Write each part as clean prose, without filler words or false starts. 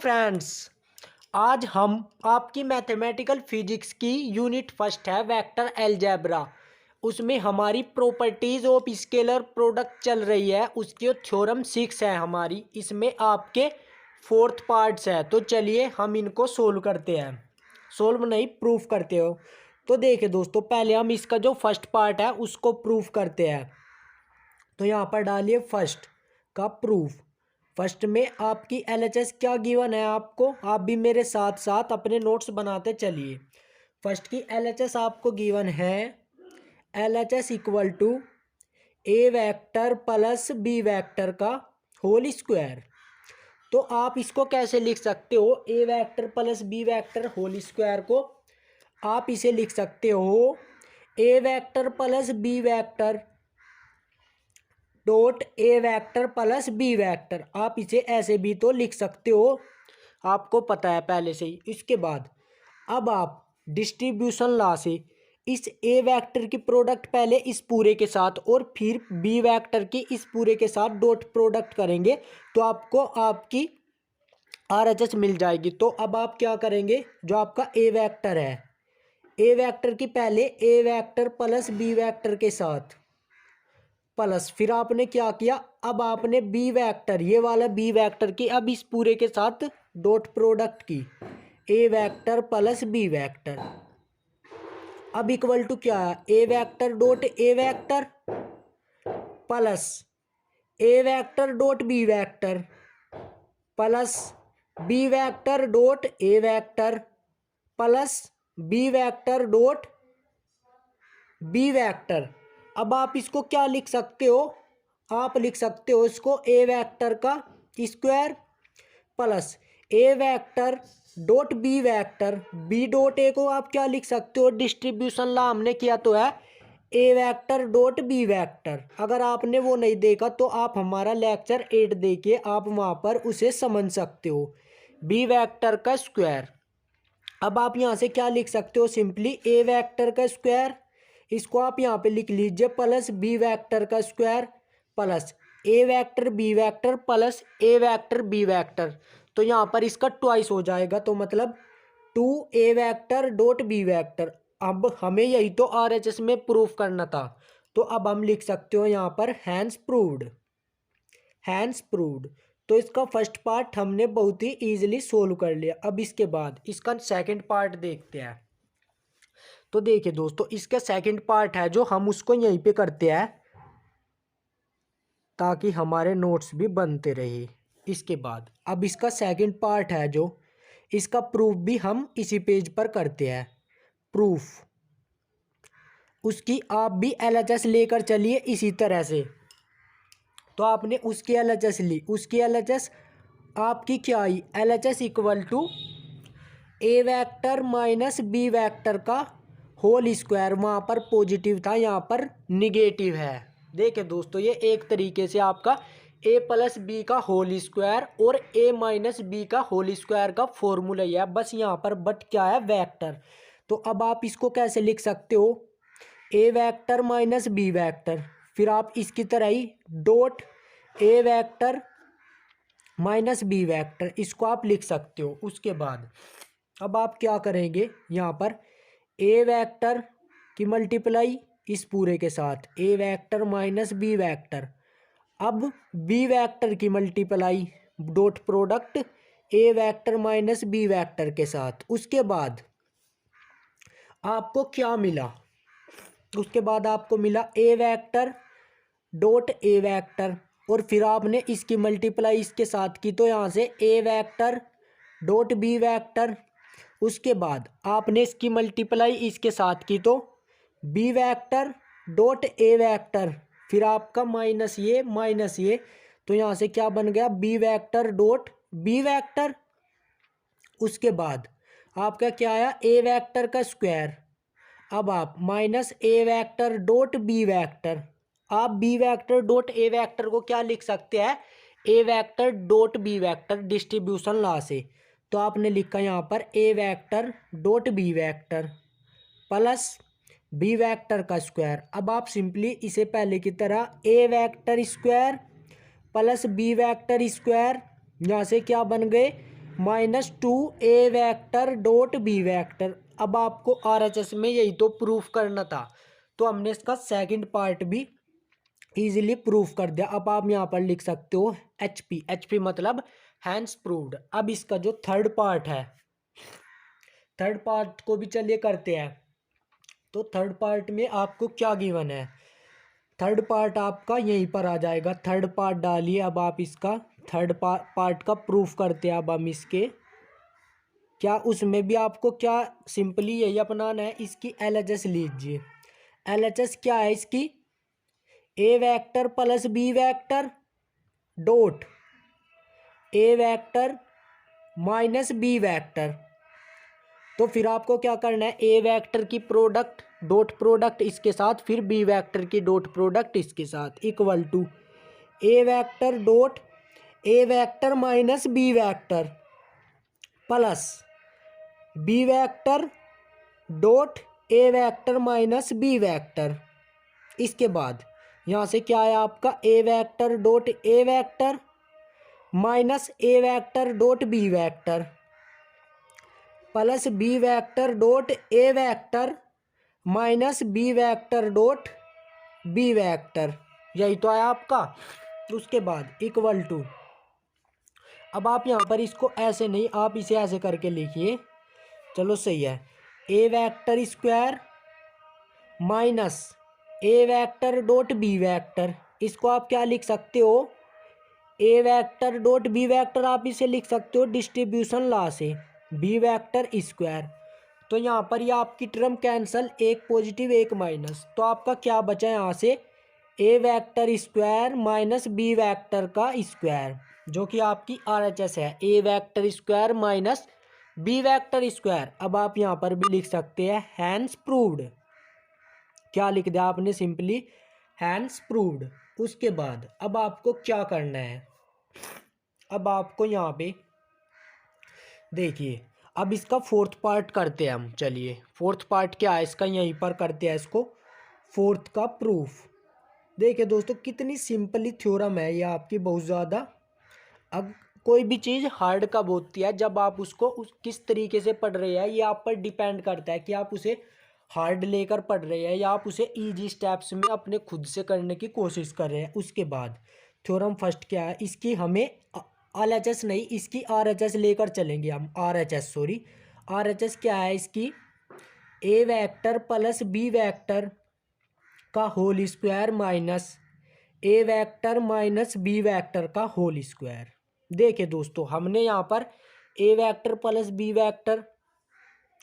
Friends, आज हम आपकी मैथमेटिकल फिजिक्स की यूनिट फर्स्ट है वेक्टर अलजेब्रा। उसमें हमारी प्रॉपर्टीज ऑफ स्केलर प्रोडक्ट चल रही है, उसकी थ्योरम 6 है हमारी। इसमें आपके फोर्थ पार्ट्स है, तो चलिए हम इनको सोल्व करते हैं। सोल्व नहीं, प्रूफ करते हो। तो देखिए दोस्तों, पहले हम इसका जो फर्स्ट पार्ट है उसको प्रूफ करते हैं। तो यहाँ पर डालिए फर्स्ट का प्रूफ। फर्स्ट में आपकी एलएचएस क्या गिवन है आपको, आप भी मेरे साथ साथ अपने नोट्स बनाते चलिए। फर्स्ट की एलएचएस आपको गिवन है, LHS equal to a vector plus b vector का होल स्क्वायर। तो आप इसको कैसे लिख सकते हो, a vector plus b vector whole square को आप इसे लिख सकते हो a vector plus b vector dot A vector plus b vector. आप इसे ऐसे भी तो लिख सकते हो, आपको पता है पहले से ही। इसके बाद अब आप डिस्ट्रीब्यूशन लॉ से इस ए वेक्टर की प्रोडक्ट पहले इस पूरे के साथ और फिर बी वेक्टर की इस पूरे के साथ डॉट प्रोडक्ट करेंगे, तो आपको आपकी आरएचएस मिल जाएगी। तो अब आप क्या करेंगे, जो आपका ए वेक्टर है, ए वेक्टर की पहले ए वेक्टर प्लस बी वेक्टर के साथ प्लस, फिर आपने क्या किया, अब आपने बी वेक्टर, ये वाला बी वेक्टर की अब इस पूरे के साथ डॉट प्रोडक्ट की, a vector plus b vector. अब इक्वल टू क्या है, a vector dot A vector plus A vector dot B vector plus b vector dot A vector plus b vector dot B vector. अब आप इसको क्या लिख सकते हो, आप लिख सकते हो इसको ए वेक्टर का square plus A vector dot B vector, B dot A को आप क्या लिख सकते हो, डिस्ट्रीब्यूशन ला हमने किया तो है a vector dot B vector. अगर आपने वो नहीं देखा तो आप हमारा लेक्चर 8 देखिए, आप वहाँ पर उसे समझ सकते हो, बी वेक्टर का स्क्वायर। अब आप यहाँ से क्या लिख सकते हो, सिंपली ए वेक्टर का स्क्वायर, इसको आप यहाँ पे लिख लीजिए प्लस बी वेक्टर का स्क्वायर प्लस ए वेक्टर बी वेक्टर प्लस ए वेक्टर बी वेक्टर। तो यहाँ पर इसका ट्वाइस हो जाएगा, तो मतलब 2 ए वेक्टर डॉट बी वेक्टर। अब हमें यही तो आरएचएस में प्रूफ करना था, तो अब हम लिख सकते हो यहाँ पर हैंस प्रूव्ड, हैंस प्रूव्ड। तो इसका फर्स्ट पार्ट हमने बहुत ही ईजिली सोल्व कर लिया। अब इसके बाद इसका सेकंड पार्ट देखते हैं। तो देखिए दोस्तों, इसका सेकंड पार्ट है जो हम उसको यहीं पे करते हैं ताकि हमारे नोट्स भी बनते रहे। इसके बाद अब इसका सेकंड पार्ट है जो, इसका प्रूफ भी हम इसी पेज पर करते हैं। प्रूफ उसकी आप भी एलएचएस लेकर चलिए इसी तरह से। तो आपने उसकी एलएचएस ली, उसकी एलएचएस आपकी क्या आई, LHS equal to a vector minus B vector का होल स्क्वायर। वहाँ पर पॉजिटिव था, यहाँ पर निगेटिव है। देखिए दोस्तों, ये एक तरीके से आपका ए प्लस बी का होल स्क्वायर और ए माइनस बी का होल स्क्वायर का फॉर्मूला ही है, बस यहाँ पर बट क्या है, वेक्टर। तो अब आप इसको कैसे लिख सकते हो, a vector minus B vector, फिर आप इसकी तरह ही डॉट ए वेक्टर माइनस बी वेक्टर, इसको आप लिख सकते हो। उसके बाद अब आप क्या करेंगे, यहाँ पर ए वेक्टर की मल्टीप्लाई इस पूरे के साथ, A vector minus B vector. अब बी वेक्टर की multiply dot product A vector minus B vector के साथ। उसके बाद आपको क्या मिला, उसके बाद आपको मिला ए वेक्टर डॉट ए वेक्टर, और फिर आपने इसकी मल्टीप्लाई इसके साथ की, तो यहाँ से A vector dot B vector. उसके बाद आपने इसकी मल्टीप्लाई इसके साथ की, तो बी वेक्टर डॉट ए वेक्टर, फिर आपका माइनस ये, तो यहाँ से क्या बन गया, B vector dot B vector. उसके बाद आपका क्या आया, ए वेक्टर का स्क्वायर। अब आप minus a vector dot B vector, आप बी वेक्टर डॉट ए वेक्टर को क्या लिख सकते हैं, a vector dot B vector distribution law से। तो आपने लिखा यहाँ पर a vector dot B vector plus b vector का स्क्वायर। अब आप सिंपली इसे पहले की तरह a vector square plus b vector square, यहाँ से क्या बन गए, -2 a vector dot b vector. अब आपको RHS में यही तो प्रूफ करना था, तो हमने इसका सेकंड पार्ट भी इजीली प्रूफ कर दिया। अब आप यहाँ पर लिख सकते हो HP मतलब हैंस प्रूव्ड। अब इसका जो थर्ड पार्ट है, थर्ड पार्ट को भी चलिए करते हैं। तो थर्ड पार्ट में आपको क्या गिवन है, थर्ड पार्ट आपका यहीं पर आ जाएगा। थर्ड पार्ट डालिए। अब आप इसका थर्ड पार्ट का प्रूफ करते हैं। अब हम इसके क्या उसमें भी आपको क्या सिंपली यही अपनाना है, इसकी LHS लीजिए। LHS क्या है इसकी, a vector plus b vector dot a vector minus b vector. तो फिर आपको क्या करना है, a वेक्टर की प्रोडक्ट डॉट प्रोडक्ट इसके साथ, फिर b वेक्टर की डॉट प्रोडक्ट इसके साथ, equal to a vector dot a vector minus b vector plus b vector dot a vector minus b vector. इसके बाद यहाँ से क्या है आपका, a vector dot a vector minus a vector dot b vector plus b vector dot a vector minus b vector dot b vector. यही तो है आपका। उसके बाद इक्वल टू, अब आप यहाँ पर इसको ऐसे नहीं, आप इसे ऐसे करके लिखिए। चलो सही है, a vector square minus a vector dot b vector. इसको आप क्या लिख सकते हो, a vector dot b vector आप इसे लिख सकते हो डिस्ट्रीब्यूशन लॉ से, b वेक्टर स्क्वायर। तो यहाँ पर ये आपकी टर्म कैंसल, एक पॉजिटिव एक माइनस, तो आपका क्या बचा यहाँ से, a vector square minus b vector का स्क्वायर, जो कि आपकी RHS है, a vector square minus b vector square. अब आप यहाँ पर भी लिख सकते हैं हैंस प्रूव्ड। क्या लिख दिया आपने, सिंपली हैंस प्रूव्ड। उसके बाद अब आपको क्या करना है, अब आपको यहाँ पे देखिए, अब इसका फोर्थ पार्ट करते हैं हम। चलिए फोर्थ पार्ट क्या है इसका, यहीं पर करते हैं इसको, फोर्थ का प्रूफ। देखिए दोस्तों कितनी सिंपली थ्योरम है ये आपकी, बहुत ज़्यादा। अब कोई भी चीज़ हार्ड कब होती है, जब आप उसको किस तरीके से पढ़ रहे हैं, ये आप पर डिपेंड करता है कि आप उसे हार्ड लेकर पढ़ रहे हैं या आप उसे इजी स्टेप्स में अपने खुद से करने की कोशिश कर रहे हैं। उसके बाद थ्योरम फर्स्ट क्या है, इसकी हमें LHS नहीं, इसकी RHS लेकर चलेंगे हम। RHS क्या है इसकी, a vector plus b vector का whole square minus a vector minus b vector का होल स्क्वायर। देखिए दोस्तों हमने यहाँ पर a vector plus b vector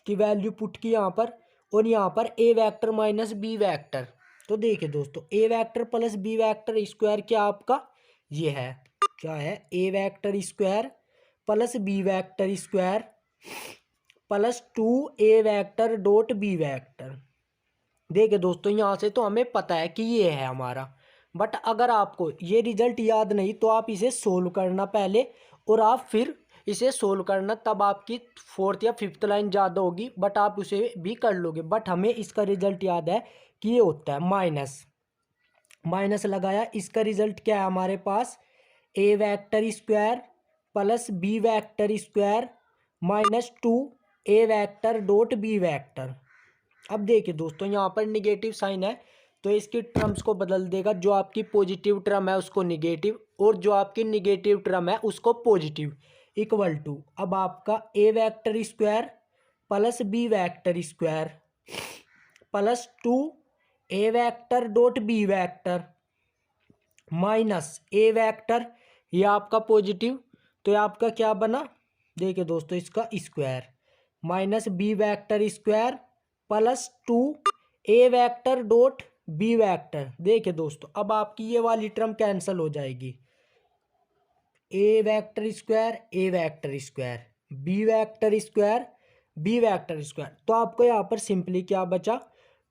की वैल्यू पुट की यहाँ पर, और यहाँ पर a vector minus b vector. तो देखिए दोस्तों a vector plus b vector square क्या आपका ये है, क्या है, a vector square plus b vector square plus 2a vector dot b vector. देखिए दोस्तों यहाँ से तो हमें पता है कि ये है हमारा, बट अगर आपको ये रिजल्ट याद नहीं तो आप इसे सोल्व करना पहले, और आप फिर इसे सोल्व करना, तब आपकी फोर्थ या फिफ्थ लाइन ज़्यादा होगी, बट आप उसे भी कर लोगे। बट हमें इसका रिजल्ट याद है कि ये होता है माइनस लगाया, इसका रिजल्ट क्या है हमारे पास, a vector square plus b vector square minus 2a vector dot b vector. अब देखिए दोस्तों यहाँ पर निगेटिव साइन है, तो इसकी टर्म्स को बदल देगा, जो आपकी पॉजिटिव टर्म है उसको निगेटिव, और जो आपकी निगेटिव टर्म है उसको पॉजिटिव, इक्वल टू, अब आपका a vector square plus b vector square plus 2a vector dot b vector minus a vector, ये आपका पॉजिटिव, तो ये आपका क्या बना, देखिए दोस्तों इसका square minus b vector square plus 2a vector dot b vector. देखिए दोस्तों अब आपकी ये वाली टर्म कैंसिल हो जाएगी, a vector square a vector square b vector square b vector square. तो आपको यहाँ पर सिंपली क्या बचा,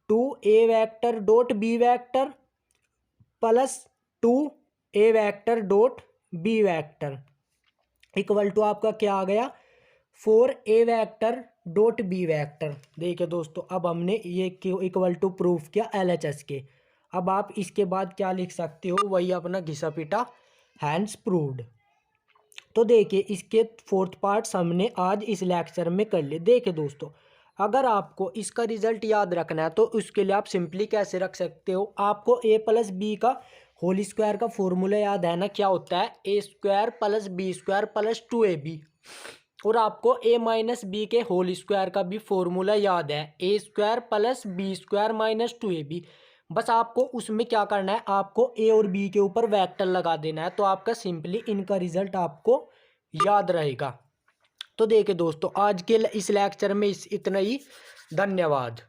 2a vector dot b vector plus 2a vector dot b vector equal to आपका क्या आ गया, 4a vector dot b vector. देखिए दोस्तों अब हमने ये इक्वल टू प्रूफ किया LHS के। अब आप इसके बाद क्या लिख सकते हो, वही अपना घिसा पिटा हैंस प्रूव्ड। तो देखिए इसके फोर्थ पार्ट्स हमने आज इस लेक्चर में कर लिए। देखिए दोस्तों, अगर आपको इसका रिजल्ट याद रखना है तो उसके लिए आप सिंपली कैसे रख सकते हो, आपको ए प्लस बी का होल स्क्वायर का फॉर्मूला याद है ना, क्या होता है, A square plus B square plus 2ab। और आपको ए माइनस बी के होल स्क्वायर का भी फॉर्मूला याद है, A square plus B square minus 2ab। बस आपको उसमें क्या करना है, आपको ए और बी के ऊपर वेक्टर लगा देना है, तो आपका सिंपली इनका रिजल्ट आपको याद रहेगा। तो देखिए दोस्तों, आज के इस लेक्चर में इतना ही। धन्यवाद।